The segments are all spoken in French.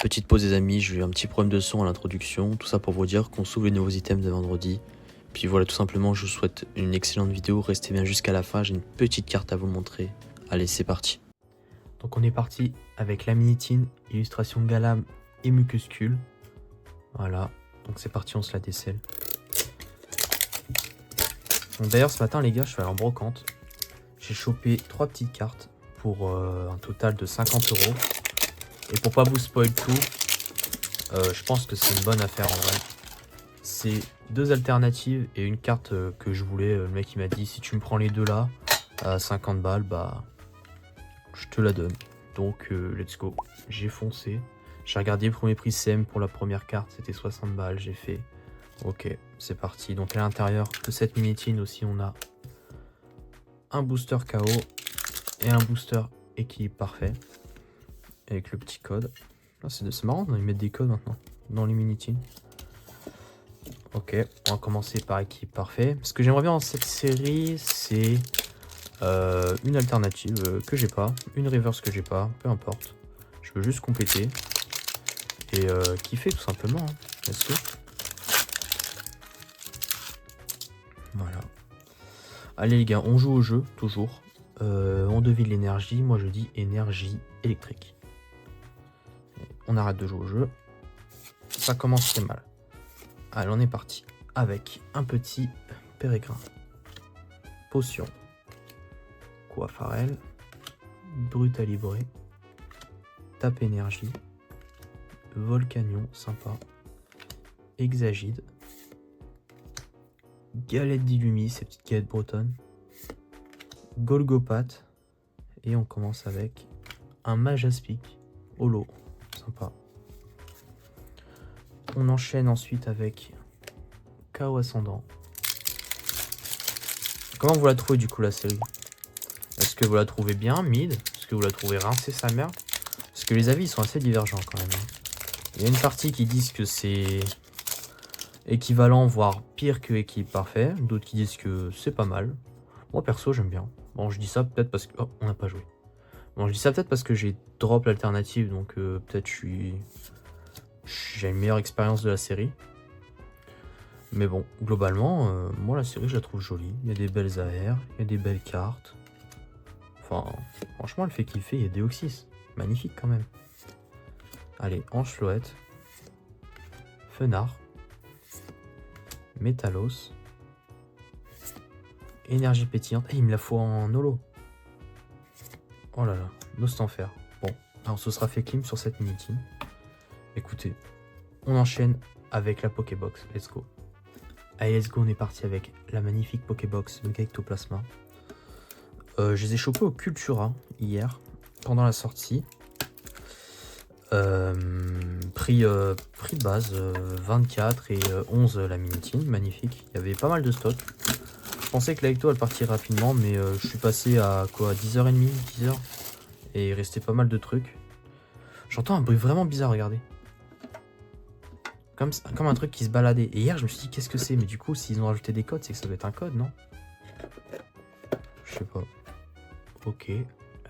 Petite pause des amis, j'ai eu un petit problème de son à l'introduction, tout ça pour vous dire qu'on s'ouvre les nouveaux items de vendredi. Puis voilà, tout simplement, je vous souhaite une excellente vidéo, restez bien jusqu'à la fin, j'ai une petite carte à vous montrer. Allez, c'est parti. Donc on est parti avec la Minitine, illustration Galam et Mucuscule. Voilà, donc c'est parti, on se la décèle. D'ailleurs ce matin les gars, je suis allé en brocante. J'ai chopé 3 petites cartes pour un total de 50 €. Et pour pas vous spoil tout, je pense que c'est une bonne affaire en vrai. C'est 2 alternatives et une carte que je voulais. Le mec il m'a dit si tu me prends les deux là à 50 balles, bah je te la donne. Donc let's go. J'ai foncé. J'ai regardé le premier prix CM pour la première carte, c'était 60 balles. J'ai fait ok, c'est parti. Donc à l'intérieur de cette minitine aussi on a un booster KO et un booster équilibre parfait avec le petit code. Ah, c'est marrant, ils mettent des codes maintenant dans les minitines. Ok, on va commencer par équilibre parfait. Ce que j'aimerais bien dans cette série, c'est une alternative que j'ai pas, une reverse que j'ai pas, peu importe. Je veux juste compléter et kiffer tout simplement. Hein. Let's go. Voilà. Allez les gars, on joue au jeu, toujours. On devine l'énergie, moi je dis énergie électrique. On arrête de jouer au jeu. Ça commence très mal. Allez, on est parti avec un petit pérégrin. Potion. Coiffarel. Brutalibré. Tape énergie. Volcanion, sympa. Hexagide. Galette d'Illumi, ces petites galettes bretonnes. Golgopathe. Et on commence avec un Majaspic. Holo, sympa. On enchaîne ensuite avec Chaos Ascendant. Comment vous la trouvez du coup la série? Est-ce que vous la trouvez bien, mid? Est-ce que vous la trouvez rincée sa mère? Parce que les avis sont assez divergents quand même. Il y a une partie qui disent que c'est équivalent, voire pire que équilibre parfait. D'autres qui disent que c'est pas mal. Moi perso j'aime bien. Bon je dis ça peut-être parce que... Oh, on n'a pas joué. Bon je dis ça peut-être parce que j'ai drop l'alternative. Donc peut-être j'ai une meilleure expérience de la série. Mais bon, globalement, moi la série je la trouve jolie. Il y a des belles AR, il y a des belles cartes. Enfin, franchement elle fait kiffer, il y a Deoxys. Magnifique quand même. Allez, Anchelouette. Fenard. Métalos. Énergie pétillante. Eh, il me la faut en holo. Oh là là, Nostanfer. Bon, alors ce sera fait clean sur cette minitine. Écoutez, on enchaîne avec la Pokébox. Let's go. Allez, let's go, on est parti avec la magnifique Pokébox Mega Ectoplasma. Je les ai chopés au Cultura hier, pendant la sortie. Prix de base 24 et 11 la minitine, magnifique. Il y avait pas mal de stock. Je pensais que la Ecto elle partirait rapidement, mais je suis passé à quoi, 10h30, 10h, et il restait pas mal de trucs. J'entends un bruit vraiment bizarre, regardez. Comme un truc qui se baladait. Et hier je me suis dit qu'est-ce que c'est, mais du coup s'ils ont rajouté des codes, c'est que ça doit être un code, non? Je sais pas. Ok,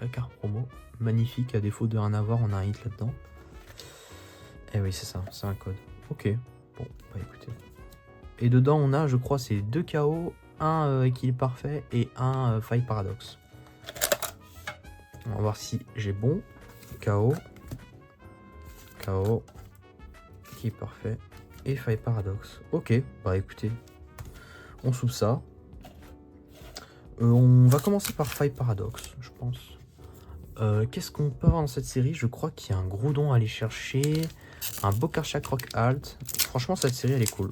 la carte promo, magnifique, à défaut de rien avoir, on a un hit là-dedans. Eh oui, c'est ça, c'est un code. Ok, bon, bah écoutez. Et dedans, on a, je crois, c'est 2 KO, un équilibre parfait et un faille paradoxe. On va voir si j'ai bon. KO, KO, équilibre parfait et faille paradoxe. Ok, bah écoutez, on soupe ça. On va commencer par faille paradoxe, je pense. Qu'est-ce qu'on peut avoir dans cette série? Je crois qu'il y a un Groudon à aller chercher. Un Bokarchak Rock Alt. Franchement, cette série, elle est cool.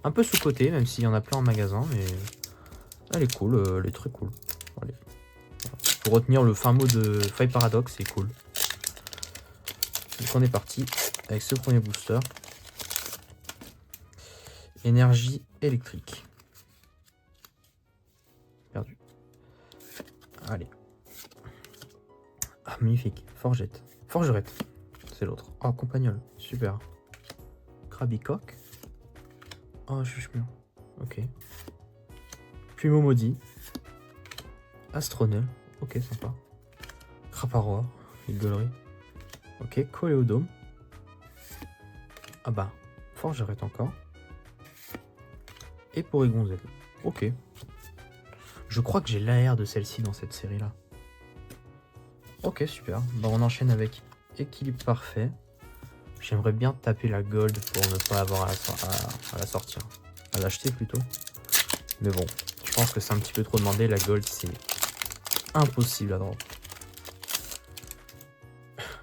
Un peu sous-côté, même s'il y en a plein en magasin, mais elle est cool, elle est très cool. Allez. Pour retenir le fin mot de Faille Paradox, c'est cool. Donc on est parti avec ce premier booster. Énergie électrique. Perdu. Allez. Ah, magnifique. Forgette. Forgerette. C'est l'autre. Oh, Compagnol. Super. Krabicoque. Oh, je suis bien. Ok. Plumeau maudit. Astronel. Ok, sympa. Craparoa. Une gueulerie. Ok, Coléodome. Ah bah, Forge j'arrête encore. Et Porygon Z. Ok. Je crois que j'ai l'AR de celle-ci dans cette série-là. Ok, super. Bah, on enchaîne avec équilibre parfait. J'aimerais bien taper la gold pour ne pas avoir à la sortir. À l'acheter plutôt. Mais bon, je pense que c'est un petit peu trop demandé. La gold, c'est impossible à drop.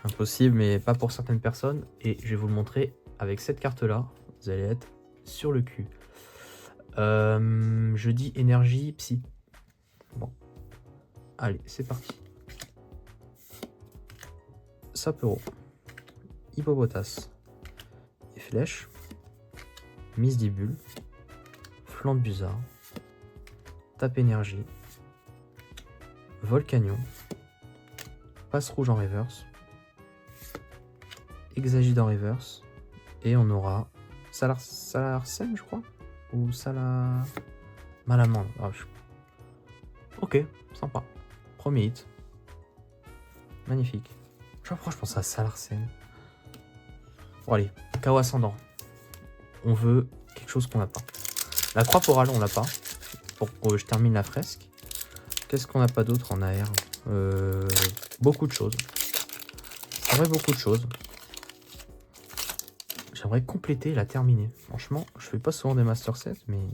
Impossible, mais pas pour certaines personnes. Et je vais vous le montrer avec cette carte-là. Vous allez être sur le cul. Je dis énergie psy. Bon. Allez, c'est parti. Sapero. Hippopotas. Et flèche. Misdibule. Flanc de Buzard. Tape énergie. Volcanion. Passe rouge en reverse. Exagide en reverse. Et on aura Salarsen, je crois. Ou Malamande. Ah, ok, sympa. Premier hit. Magnifique. Je pense à Salarsen. Bon allez, KO ascendant. On veut quelque chose qu'on n'a pas. La croix porale, on l'a pas. Pour que je termine la fresque. Qu'est-ce qu'on n'a pas d'autre en AR? Beaucoup de choses. En vrai, beaucoup de choses. J'aimerais compléter et la terminer. Franchement, je fais pas souvent des Master Sets, mais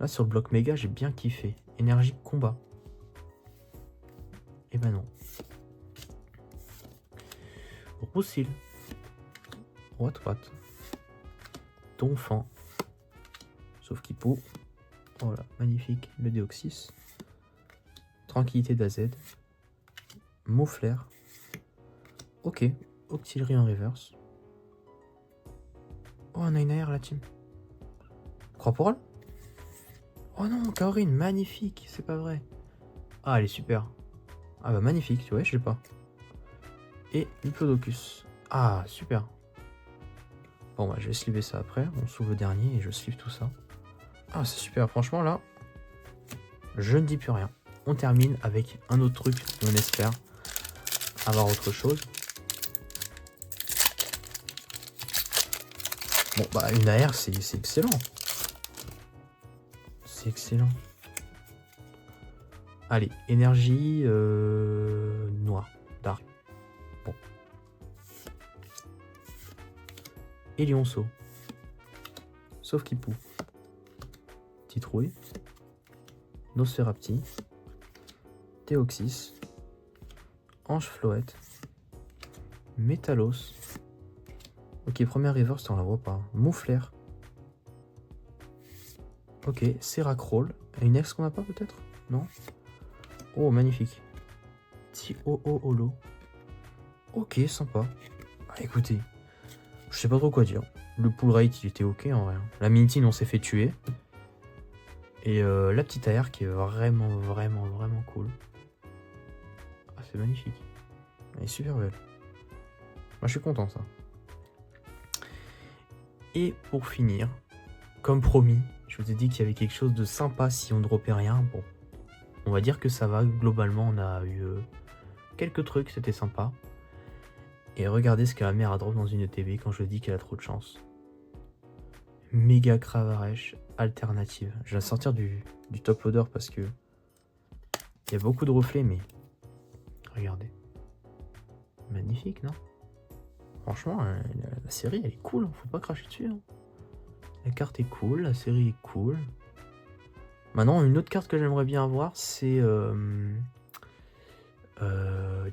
là, sur le bloc méga, j'ai bien kiffé. Énergie combat. Et ben non. Roussil. What. Donphan. Sauf qu'il peut. Voilà, magnifique. Le Déoxys. Tranquillité d'AZ. Mouflair. Ok. Octillerie en reverse. Oh, on a une AR la team. Croix-Porale. Oh non, Kaorin, magnifique. C'est pas vrai. Ah, elle est super. Ah bah magnifique, tu vois, je l'ai pas. Et Diplodocus. Ah, super. Bon, bah je vais sliver ça après. On s'ouvre le dernier et je slive tout ça. Ah, c'est super. Franchement, là, je ne dis plus rien. On termine avec un autre truc. On espère avoir autre chose. Bon, bah une AR, c'est excellent. C'est excellent. Allez, énergie noire. Dark. Bon. Et Lionceau. Sauf Kipou. Titrouille. Nosferapti. Théoxys. Ange Floette. Métalos. Ok, première reverse, on la voit pas. Mouflair. Ok, Seracroll. Une ex qu'on n'a pas peut-être? Non? Oh, magnifique. Holo. Ok, sympa. Ah, écoutez, je sais pas trop quoi dire. Le pull rate, il était ok en vrai. La minitine, on s'est fait tuer. Et la petite AR qui est vraiment cool. Ah, c'est magnifique. Elle est super belle. Moi, je suis content, ça. Et pour finir, comme promis, je vous ai dit qu'il y avait quelque chose de sympa si on dropait rien. Bon, on va dire que ça va. Globalement, on a eu quelques trucs, c'était sympa. Et regardez ce que la mère a drop dans une ETB quand je dis qu'elle a trop de chance. Méga Cravarèche alternative. Je vais la sortir du top loader parce que il y a beaucoup de reflets, mais regardez. Magnifique, non? Franchement, la série, elle est cool. Hein. Faut pas cracher dessus. Hein. La carte est cool, la série est cool. Maintenant, une autre carte que j'aimerais bien avoir, c'est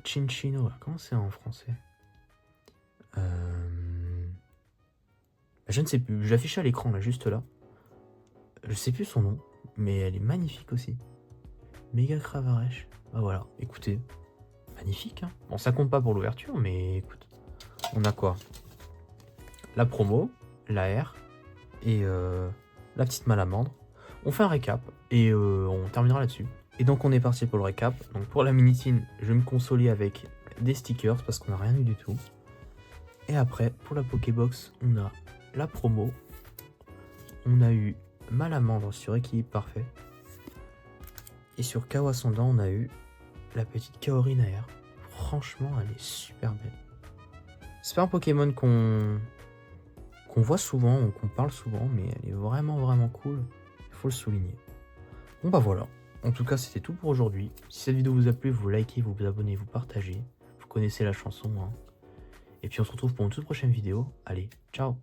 Chinchino. Comment c'est en français? Je ne sais plus. Je l'affiche à l'écran, là, juste là. Je sais plus son nom, mais elle est magnifique aussi. Méga Cravarèche. Bah voilà, écoutez. Magnifique, hein. Bon, ça compte pas pour l'ouverture, mais écoute. On a quoi? La promo, la R et la petite malamandre. On fait un récap et on terminera là-dessus. Et donc on est parti pour le récap. Donc pour la minitine, je vais me consoler avec des stickers parce qu'on n'a rien eu du tout. Et après, pour la Pokébox, on a la promo. On a eu malamandre sur équilibre parfait. Et sur KO ascendant, on a eu la petite Kaorin AR. Franchement, elle est super belle. C'est pas un Pokémon qu'on qu'on voit souvent ou qu'on parle souvent, mais elle est vraiment, vraiment cool. Il faut le souligner. Bon bah voilà. En tout cas, c'était tout pour aujourd'hui. Si cette vidéo vous a plu, vous likez, vous vous abonnez, vous partagez. Vous connaissez la chanson, hein. Et puis on se retrouve pour une toute prochaine vidéo. Allez, ciao!